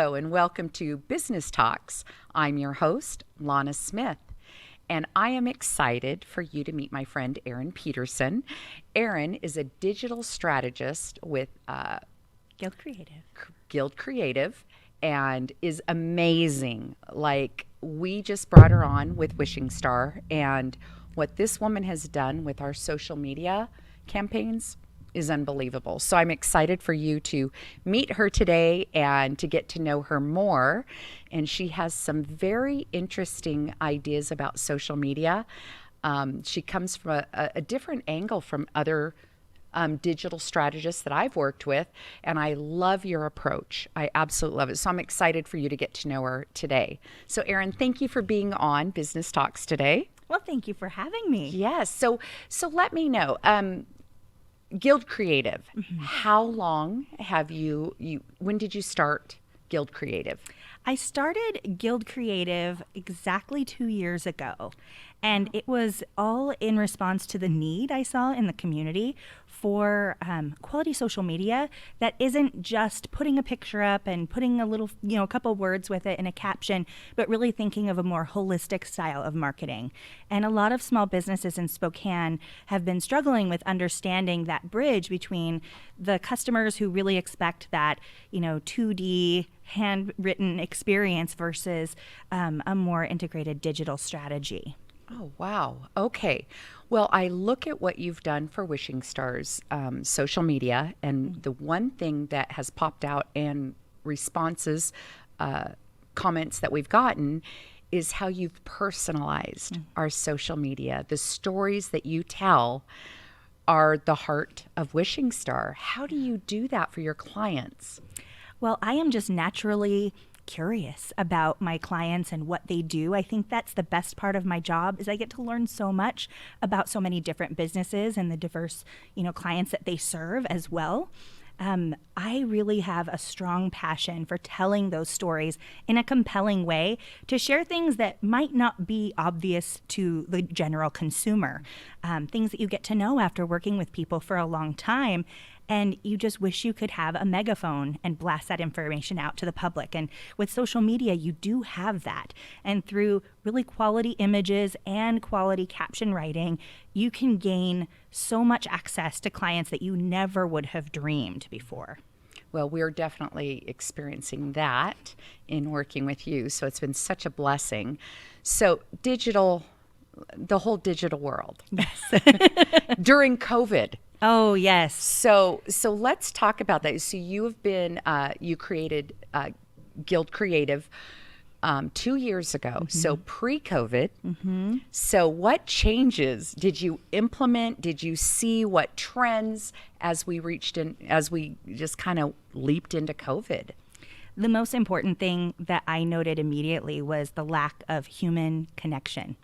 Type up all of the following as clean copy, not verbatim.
Hello, and welcome to Business Talks. I'm your host, Lana Smith, and I am excited for you to meet my friend, Erin Peterson. Erin is a digital strategist with Guild Creative, and is amazing. Like, we just brought her on with Wishing Star, and what this woman has done with our social media campaigns is unbelievable. So I'm excited for you to meet her today and to get to know her more. And she has some very interesting ideas about social media. She comes from a different angle from other digital strategists that I've worked with, and I love your approach. I absolutely love it. So I'm excited for you to get to know her today. So Erin, thank you for being on Business Talks today. Well, thank you for having me. Yes. So let me know. Guild Creative. Mm-hmm. How long have you when did you start Guild Creative? I started Guild Creative exactly 2 years ago, and it was all in response to the need I saw in the community for quality social media that isn't just putting a picture up and putting a little, a couple words with it in a caption, but really thinking of a more holistic style of marketing. And a lot of small businesses in Spokane have been struggling with understanding that bridge between the customers who really expect that, 2D handwritten experience versus a more integrated digital strategy. Oh, wow. Okay. Well, I look at what you've done for Wishing Stars social media, and the one thing that has popped out in responses, comments that we've gotten, is how you've personalized our social media. The stories that you tell are the heart of Wishing Star. How do you do that for your clients? Well, I am just naturally curious about my clients and what they do. I think that's the best part of my job, is I get to learn so much about so many different businesses and the diverse, clients that they serve as well. I really have a strong passion for telling those stories in a compelling way to share things that might not be obvious to the general consumer, things that you get to know after working with people for a long time. And you just wish you could have a megaphone and blast that information out to the public. And with social media, you do have that. And through really quality images and quality caption writing, you can gain so much access to clients that you never would have dreamed before. Well, we're definitely experiencing that in working with you. So it's been such a blessing. So the whole digital world. Yes. During COVID. Oh, yes. So let's talk about that. So you have been, you created Guild Creative 2 years ago, so pre-COVID. Mm-hmm. So what changes did you implement? Did you see what trends as we just kind of leaped into COVID? The most important thing that I noted immediately was the lack of human connection.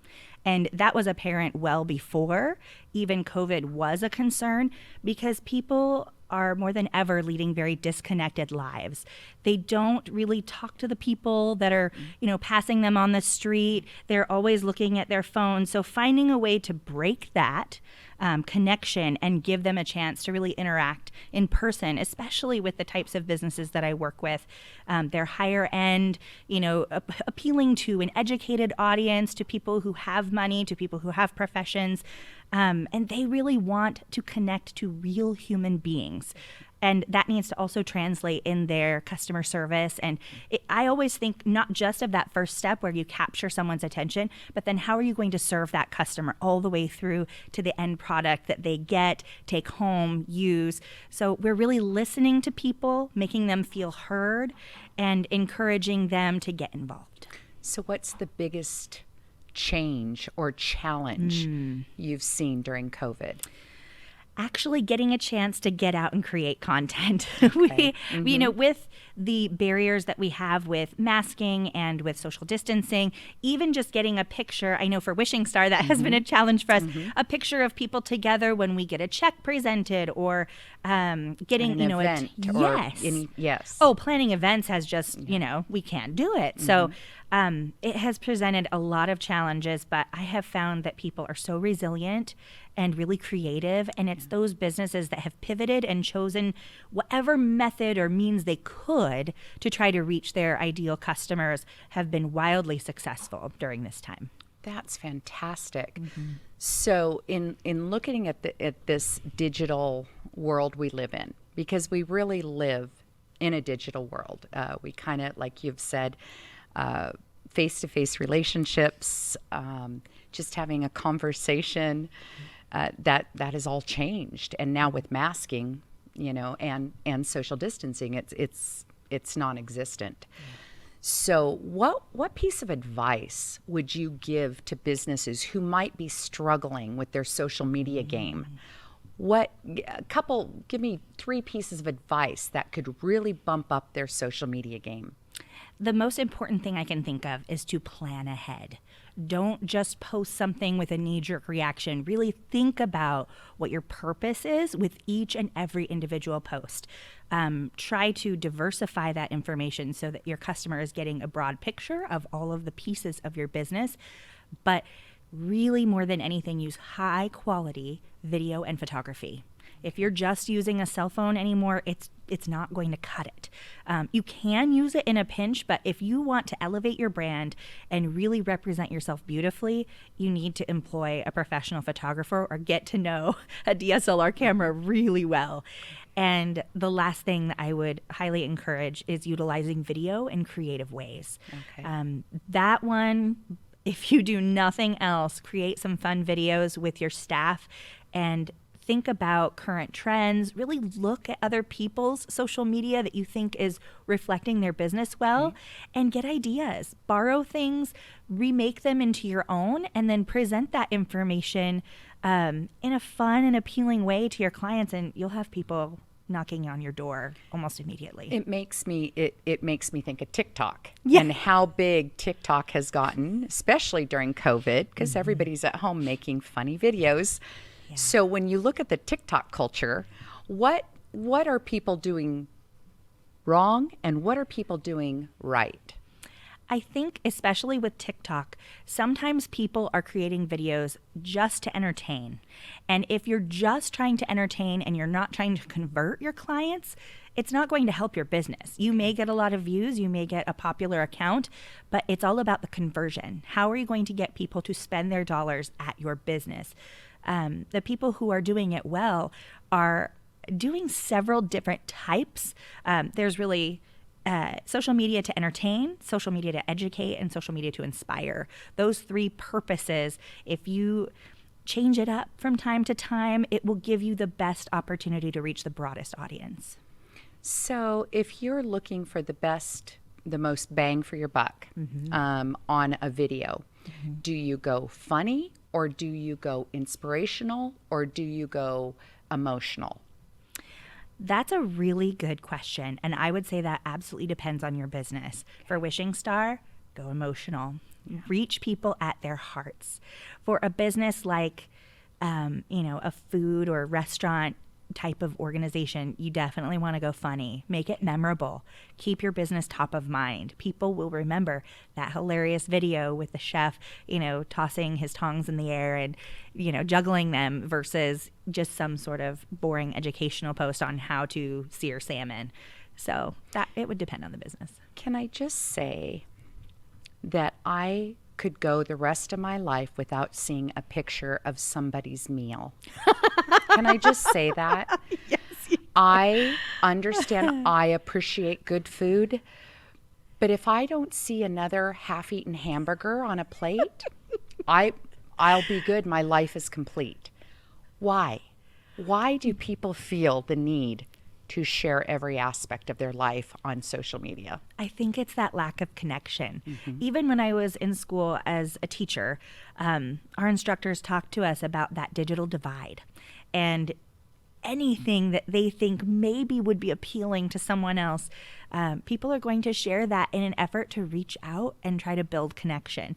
And that was apparent well before even COVID was a concern, because people are more than ever leading very disconnected lives. They don't really talk to the people that are, passing them on the street. They're always looking at their phones. So finding a way to break that connection and give them a chance to really interact in person, especially with the types of businesses that I work with. They're higher end, appealing to an educated audience, to people who have money, to people who have professions. And they really want to connect to real human beings. And that needs to also translate in their customer service. And I always think not just of that first step where you capture someone's attention, but then how are you going to serve that customer all the way through to the end product that they get, take home, use. So we're really listening to people, making them feel heard, and encouraging them to get involved. So what's the biggest change or challenge you've seen during COVID? Actually getting a chance to get out and create content. Okay. With the barriers that we have with masking and with social distancing, even just getting a picture, I know for Wishing Star that has been a challenge for us, a picture of people together when we get a check presented, or getting, an event yes. Oh, planning events has just, we can't do it. So it has presented a lot of challenges, but I have found that people are so resilient and really creative, and it's those businesses that have pivoted and chosen whatever method or means they could could to try to reach their ideal customers have been wildly successful during this time. That's fantastic. So in looking at this digital world we live in, because we really live in a digital world, we kind of, like you've said, face-to-face relationships, just having a conversation, that has all changed. And now with masking, and social distancing, it's non-existent. So what piece of advice would you give to businesses who might be struggling with their social media game? Give me 3 pieces of advice that could really bump up their social media game. The most important thing I can think of is to plan ahead. Don't just post something with a knee-jerk reaction. Really think about what your purpose is with each and every individual post. Try to diversify that information so that your customer is getting a broad picture of all of the pieces of your business. But really, more than anything, use high-quality video and photography. If you're just using a cell phone anymore, it's not going to cut it. You can use it in a pinch, but if you want to elevate your brand and really represent yourself beautifully, you need to employ a professional photographer or get to know a DSLR camera really well. And the last thing that I would highly encourage is utilizing video in creative ways. Okay. That one, if you do nothing else, create some fun videos with your staff and think about current trends, really look at other people's social media that you think is reflecting their business well, and get ideas. Borrow things, remake them into your own, and then present that information in a fun and appealing way to your clients, and you'll have people knocking on your door almost immediately. It makes me think of TikTok, Yeah. and how big TikTok has gotten, especially during COVID, because everybody's at home making funny videos. Yeah. So when you look at the TikTok culture, what are people doing wrong and what are people doing right? I think especially with TikTok, sometimes people are creating videos just to entertain. And if you're just trying to entertain and you're not trying to convert your clients, it's not going to help your business. You may get a lot of views, you may get a popular account, but it's all about the conversion. How are you going to get people to spend their dollars at your business? The people who are doing it well are doing several different types. There's really social media to entertain, social media to educate, and social media to inspire. Those 3 purposes, if you change it up from time to time, it will give you the best opportunity to reach the broadest audience. So if you're looking for the most bang for your buck on a video, do you go funny or do you go inspirational or do you go emotional? That's a really good question. And I would say that absolutely depends on your business. For Wishing Star, go emotional. Reach people at their hearts. For a business like, a food or restaurant type of organization, you definitely want to go funny. Make it memorable. Keep your business top of mind. People will remember that hilarious video with the chef, tossing his tongs in the air and, juggling them versus just some sort of boring educational post on how to sear salmon. So that it would depend on the business. Can I just say that I could go the rest of my life without seeing a picture of somebody's meal? Can I just say that? Yes. I understand, I appreciate good food, but if I don't see another half-eaten hamburger on a plate, I'll be good. My life is complete. Why? Why do people feel the need to share every aspect of their life on social media? I think it's that lack of connection. Even when I was in school as a teacher, our instructors talked to us about that digital divide. And anything that they think maybe would be appealing to someone else, people are going to share that in an effort to reach out and try to build connection.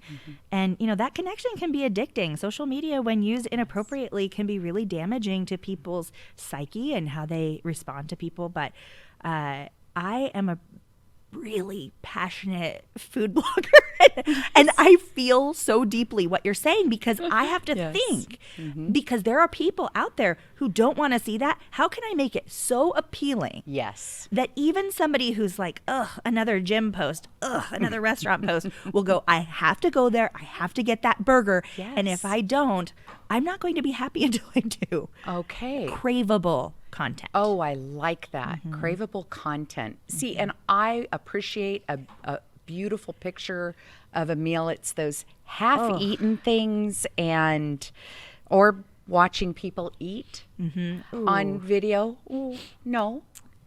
And, that connection can be addicting. Social media, when used inappropriately, can be really damaging to people's psyche and how they respond to people. But I am a really passionate food blogger. And I feel so deeply what you're saying, because I have to Yes. think, because there are people out there who don't want to see that. How can I make it so appealing Yes. that even somebody who's like, ugh, another gym post, ugh, another restaurant post, will go, I have to go there. I have to get that burger. And if Yes. I don't, I'm not going to be happy until I do. Okay. Craveable content. Oh, I like that. Craveable content. See, and I appreciate a beautiful picture of a meal. It's those half-eaten things, and or watching people eat on video. Ooh, no,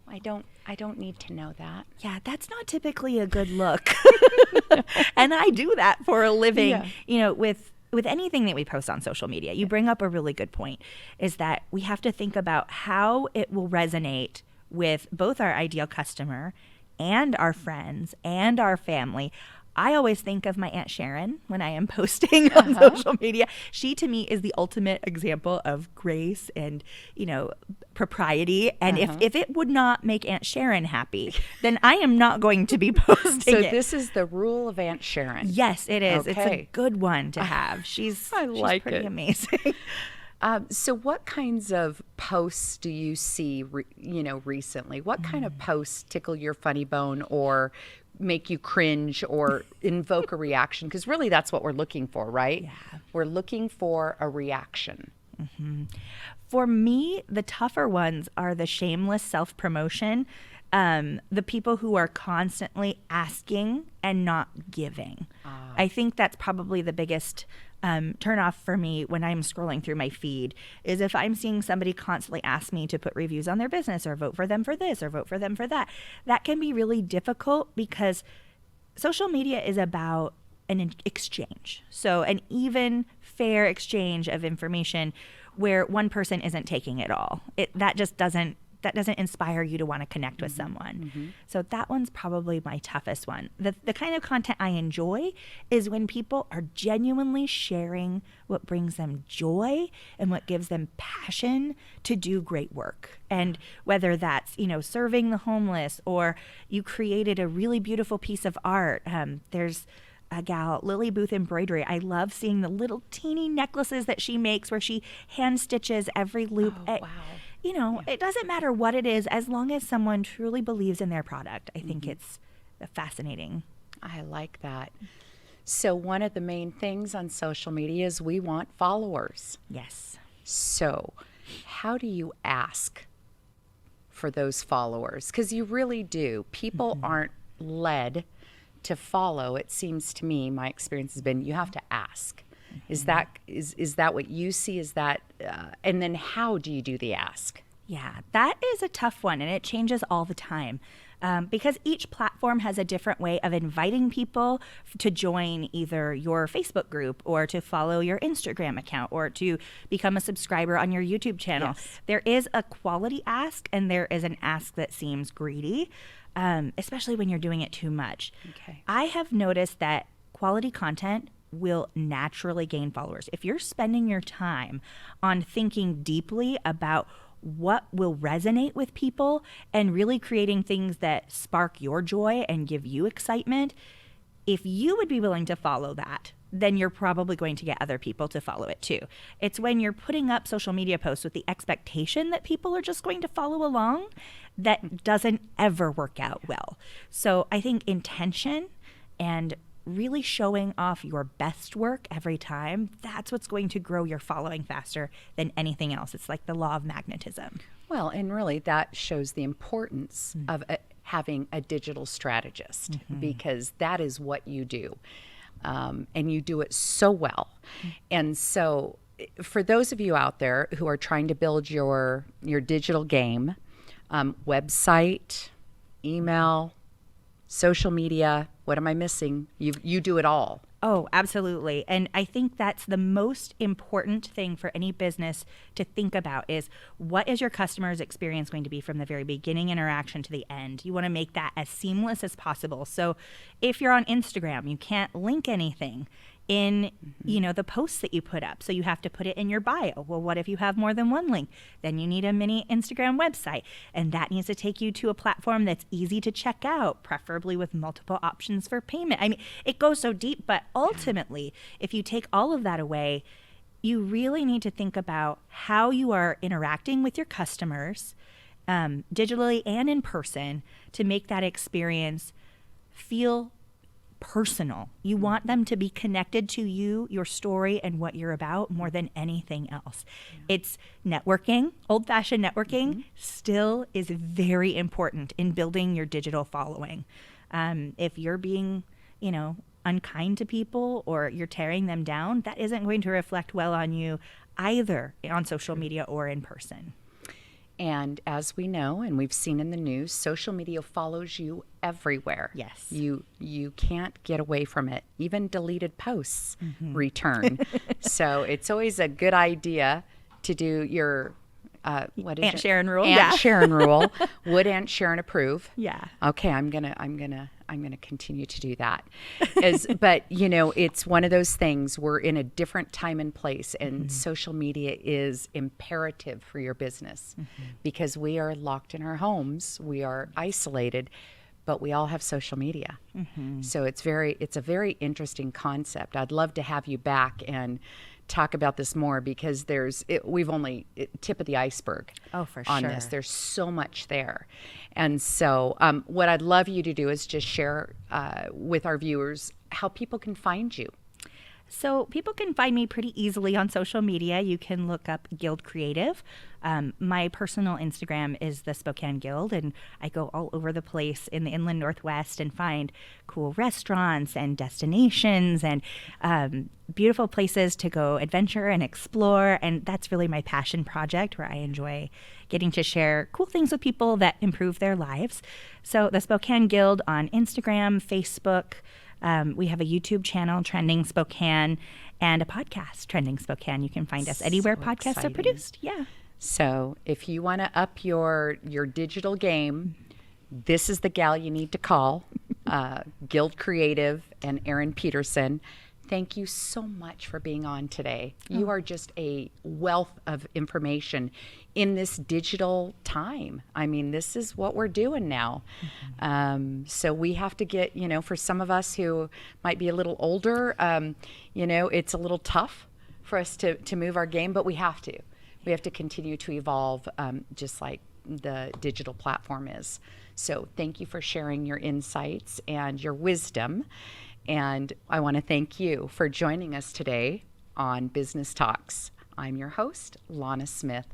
I don't need to know that. Yeah, that's not typically a good look. And I do that for a living, Yeah. you know, with anything that we post on social media. You bring up a really good point, is that we have to think about how it will resonate with both our ideal customer and our friends and our family. I always think of my Aunt Sharon when I am posting on social media. She, to me, is the ultimate example of grace and, you know, propriety. And if it would not make Aunt Sharon happy, then I am not going to be posting So it. this is the rule of Aunt Sharon. Yes, it is. It's a Okay. good one to have. She's like pretty it. amazing. So what kinds of posts do you see, recently? What kind of posts tickle your funny bone or make you cringe or invoke a reaction? Because really that's what we're looking for, right? Yeah. We're looking for a reaction. For me, the tougher ones are the shameless self-promotion, the people who are constantly asking and not giving. I think that's probably the biggest turnoff for me when I'm scrolling through my feed, is if I'm seeing somebody constantly ask me to put reviews on their business or vote for them for this or vote for them for that. That can be really difficult, because social media is about an exchange. So an even, fair exchange of information where one person isn't taking it all. That doesn't inspire you to want to connect with someone. So that one's probably my toughest one. The kind of content I enjoy is when people are genuinely sharing what brings them joy and what gives them passion to do great work. And whether that's, you know, serving the homeless, or you created a really beautiful piece of art. There's a gal, Lily Booth Embroidery. I love seeing the little teeny necklaces that she makes where she hand stitches every loop. Oh, wow. You know, it doesn't matter what it is, as long as someone truly believes in their product. I think it's fascinating. I like that. So one of the main things on social media is we want followers. Yes. So how do you ask for those followers? Because you really do. People aren't led to follow. It seems to me, my experience has been, you have to ask. Is that what you see? Is that, and then how do you do the ask? Yeah, that is a tough one, and it changes all the time. Because each platform has a different way of inviting people to join either your Facebook group, or to follow your Instagram account, or to become a subscriber on your YouTube channel. Yes. There is a quality ask, and there is an ask that seems greedy, especially when you're doing it too much. Okay. I have noticed that quality content will naturally gain followers. If you're spending your time on thinking deeply about what will resonate with people and really creating things that spark your joy and give you excitement, if you would be willing to follow that, then you're probably going to get other people to follow it too. It's when you're putting up social media posts with the expectation that people are just going to follow along that doesn't ever work out well. So I think intention and really showing off your best work every time, that's what's going to grow your following faster than anything else. It's like the law of magnetism. Well, and really that shows the importance of having a digital strategist, because that is what you do. And you do it so well. And so for those of you out there who are trying to build your digital game, website, email, social media, what am I missing? You do it all. Oh, absolutely. And I think that's the most important thing for any business to think about, is what is your customer's experience going to be from the very beginning interaction to the end? You want to make that as seamless as possible. So if you're on Instagram, you can't link anything. in, the posts that you put up. So you have to put it in your bio. Well, what if you have more than one link? Then you need a mini Instagram website, and that needs to take you to a platform that's easy to check out, preferably with multiple options for payment. I mean, it goes so deep, but ultimately, if you take all of that away, you really need to think about how you are interacting with your customers, digitally and in person, to make that experience feel personal. You want them to be connected to you, your story, and what you're about more than anything else. Yeah. It's networking, old-fashioned networking, still is very important in building your digital following. If you're being, unkind to people or you're tearing them down, that isn't going to reflect well on you either on social media or in person. And as we know, and we've seen in the news, social media follows you everywhere. Yes. You can't get away from it. Even deleted posts return. So it's always a good idea to do your what is Aunt Sharon rule. Aunt Sharon rule. Would Aunt Sharon approve? Yeah. Okay, I'm gonna continue to do that. But it's one of those things. We're in a different time and place, and social media is imperative for your business because we are locked in our homes. We are isolated, but we all have social media. So it's a very interesting concept. I'd love to have you back and talk about this more because we've only tip of the iceberg on this. There's so much there. And so what I'd love you to do is just share with our viewers how people can find you. So people can find me pretty easily on social media. You can look up Guild Creative. My personal Instagram is the Spokane Guild, and I go all over the place in the Inland Northwest and find cool restaurants and destinations and beautiful places to go adventure and explore. And that's really my passion project, where I enjoy getting to share cool things with people that improve their lives. So the Spokane Guild on Instagram, Facebook. We have a YouTube channel, Trending Spokane, and a podcast, Trending Spokane. You can find us anywhere podcasts are produced. Yeah. So if you want to up your digital game, this is the gal you need to call, Guild Creative and Erin Peterson. Thank you so much for being on today. You are just a wealth of information in this digital time. I mean, this is what we're doing now. So we have to get, for some of us who might be a little older, it's a little tough for us to move our game, but we have to. We have to continue to evolve just like the digital platform is. So thank you for sharing your insights and your wisdom. And I want to thank you for joining us today on Business Talks. I'm your host, Lana Smith.